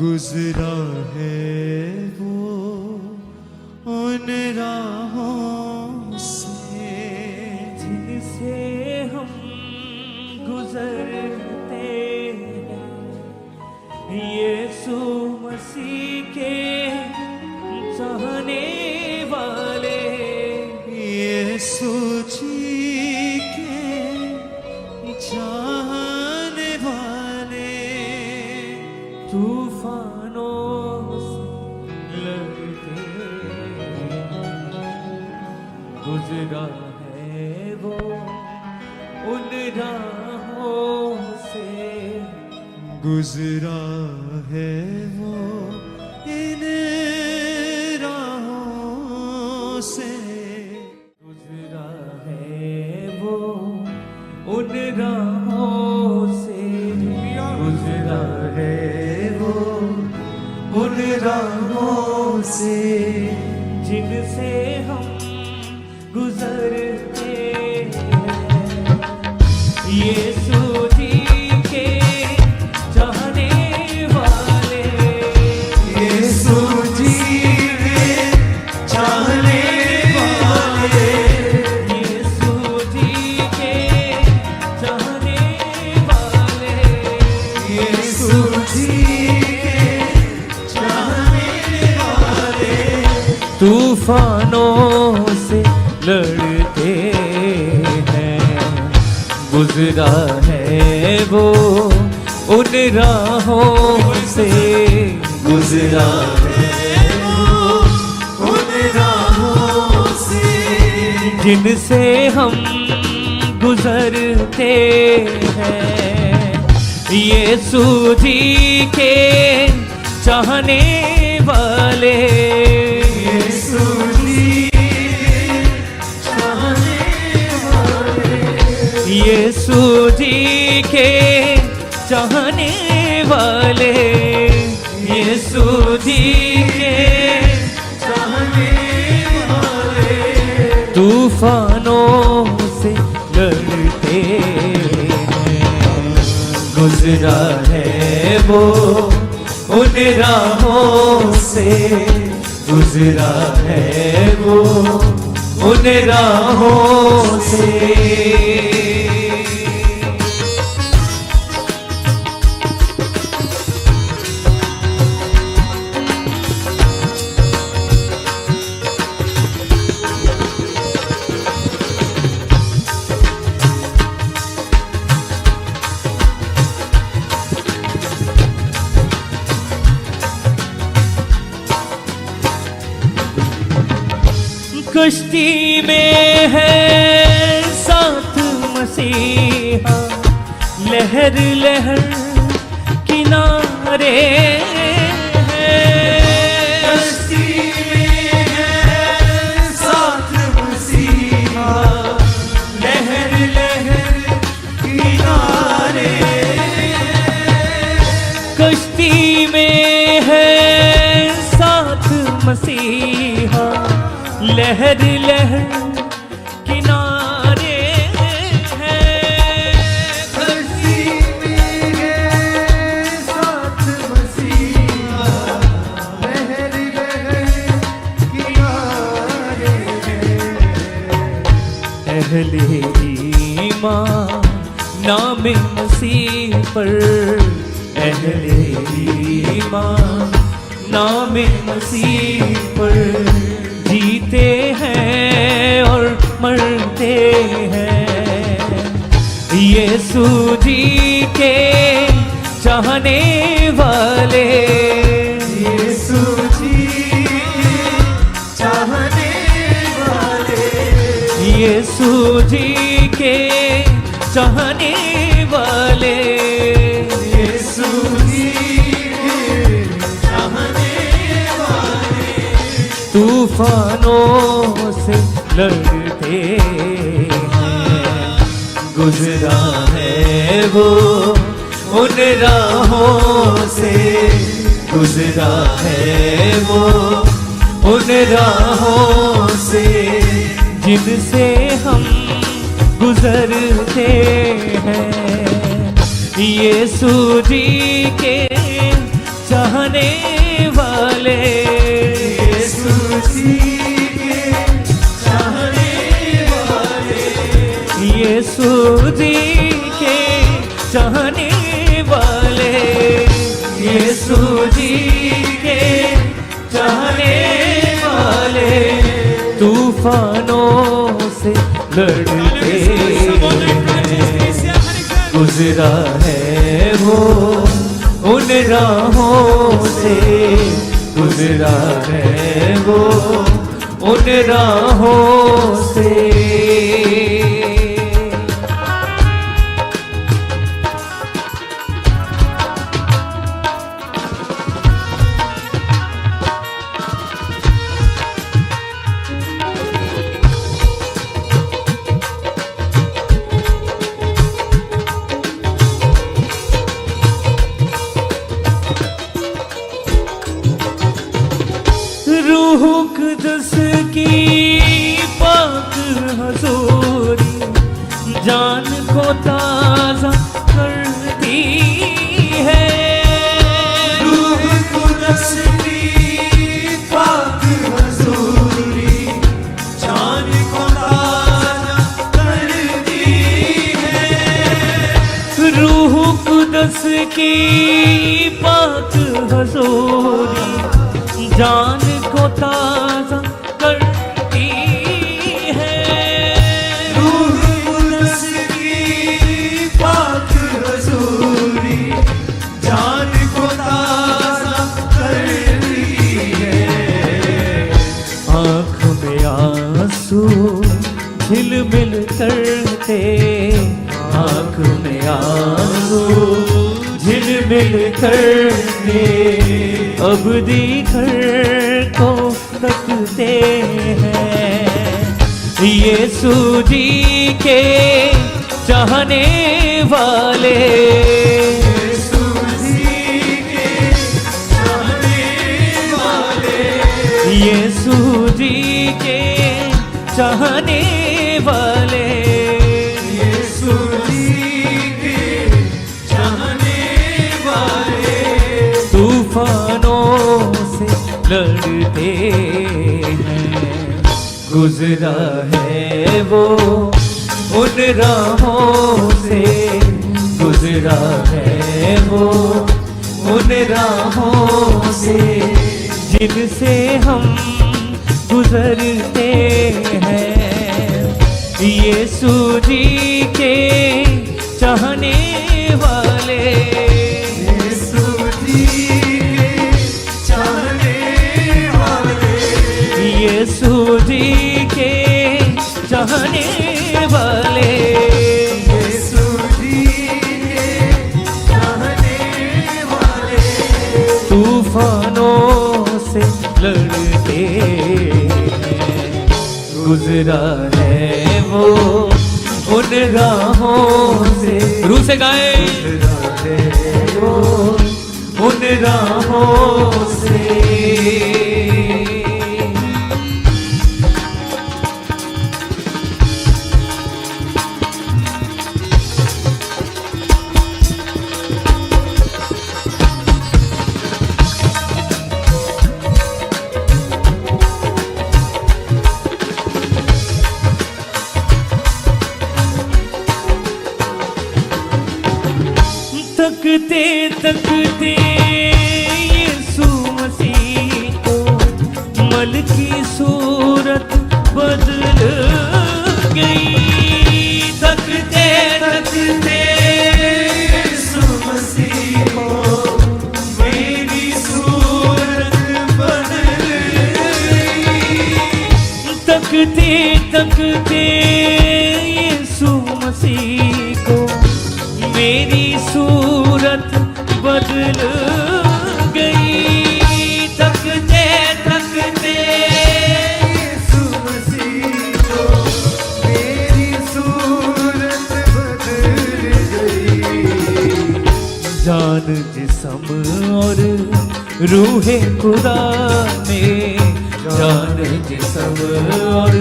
गुजरा है वो उन राहों से जिनसे हम गुजरते हैं, यीशु मसीह के चाहने वाले, यीशु जी के चाहने वाले। तूफानों से लड़ते गुजरा है वो उन राहों से, गुजरा है वो इन राहों से, गुजरा है वो उन राहों से, गुजरा है वो उन राहों से जिनसे हम गुजरते हैं, यीशु जी के चाहने वाले, यीशु जी के चाहने वाले, यीशु जी के चाहने वाले, यीशु जी के चाहने वाले। तूफानों से लड़ते हैं, गुजरा है वो उन राहों से, गुजरा है वो उन राहों से जिनसे हम गुजरते हैं, यीशु जी के चाहने वाले, यीशु जी के चाहने वाले, यीशु जी के चाहने वाले, यीशु जी के चाहने वाले। तूफानों से लड़ते हैं, गुजरा है वो उन राहों से, गुजरा है वो उन राहों से। कश्ती में है साथ मसीहा, लहर लहर किनारे है, कश्ती में है साथ मसीहा, लहर लहर किनारे। कश्ती में है साथ मसीहा, लहर लहर किनारे है, कश्ती में है साथ मसीहा, लहर लहर किनारे है। अहले ईमान नाम मसीह पर, अहले ईमान नाम मसीह पर जीते हैं और मरते हैं, यीशु जी के चाहने वाले, यीशु जी के चाहने वाले, यीशु जी के चाहने वाले, यीशु जी के चाहने वाले। तूफानों से लड़ते हैं, गुजरा है वो उन राहों से, गुजरा है वो उन राहों से जिनसे हम गुजरते हैं, यीशु जी के चाहने वाले, यीशु जी के चाहने वाले, यीशु जी के चाहने वाले, यीशु जी के चाहने वाले, तूफानों से लड़ते गुजरा है वो उन राहों से, गुजरा है वो उन राहों से। रूह कुद्स की पाक हजूरी जान को ताज़ा करती है, रूह कुद्स की पाक हजूरी जान को ताज़ा करती है, रूह कुद्स की पाक हजूरी जान को ताज़ा करती है, रूह कुद्स की पाक हजूरी जान को ताज़ा करती है। आँख में आंसू झिलमिल करते, आँख में आंसू झिलमिल करते, अब दीगर को तकते हैं, यीशु जी के चाहने वाले, यीशु जी के चाहने वाले, यीशु जी के चाहने वाले, यीशु जी के चाहने वाले, तूफानों से लड़ते हैं, गुजरा है वो उन राहों से, गुजरा है वो उन राहों से, जिनसे हम गुजरते हैं, यीशु जी के चाहने वाले, यीशु जी के चाहने वाले, यीशु जी के चाहने वाले, यीशु जी के चाहने वाले, तूफानों से लड़ते हैं, गुजरा है वो उन राहों से, रूह से गाए, गुजरा है वो उन राहों से। तकते तकते यीशु मसीह को मल की सूरत बदल गई, तकते तकते यीशु मसीह को मेरी सूरत बदल गई, तकते तकते यीशु मसीह को मेरी सूरत बदल गई, तकते तकते यीशु मसीह को मेरी सूरत बदल गई, जान जिस्म और रूहे खुदा में, जान जिस्म और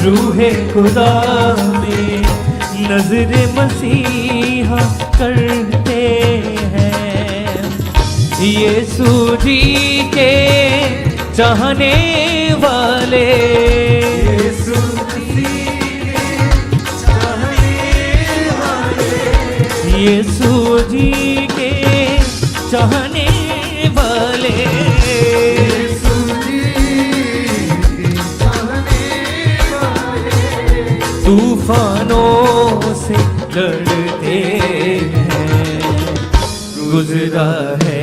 रूहे खुदा में नजर मसीहा करते हैं, यीशु जी के चाहने वाले, यीशु मसीह के चाहने वाले, यीशु जी के चाहने वाले, यीशु जी के चाहने वाले, तूफानों से लड़ते हैं, गुजरा है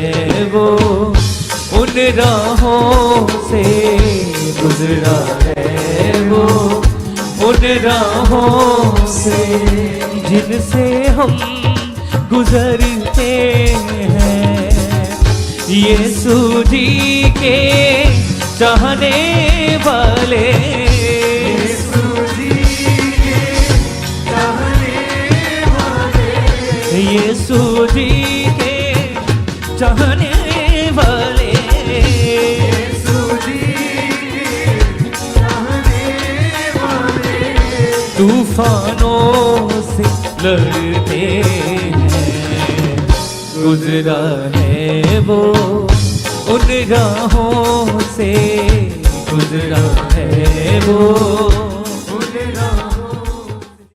वो उन राहों से, गुजरा है वो उन राहों से, जिनसे हम गुजरते हैं। यीशु जी के चाहने वाले, यीशु जी के चाहने वाले, यीशु जी के चाहने वाले, यीशु जी के चाहने वाले, तूफानों से लड़ते हैं, गुजरा है वो उन राहों से, गुजरा है वो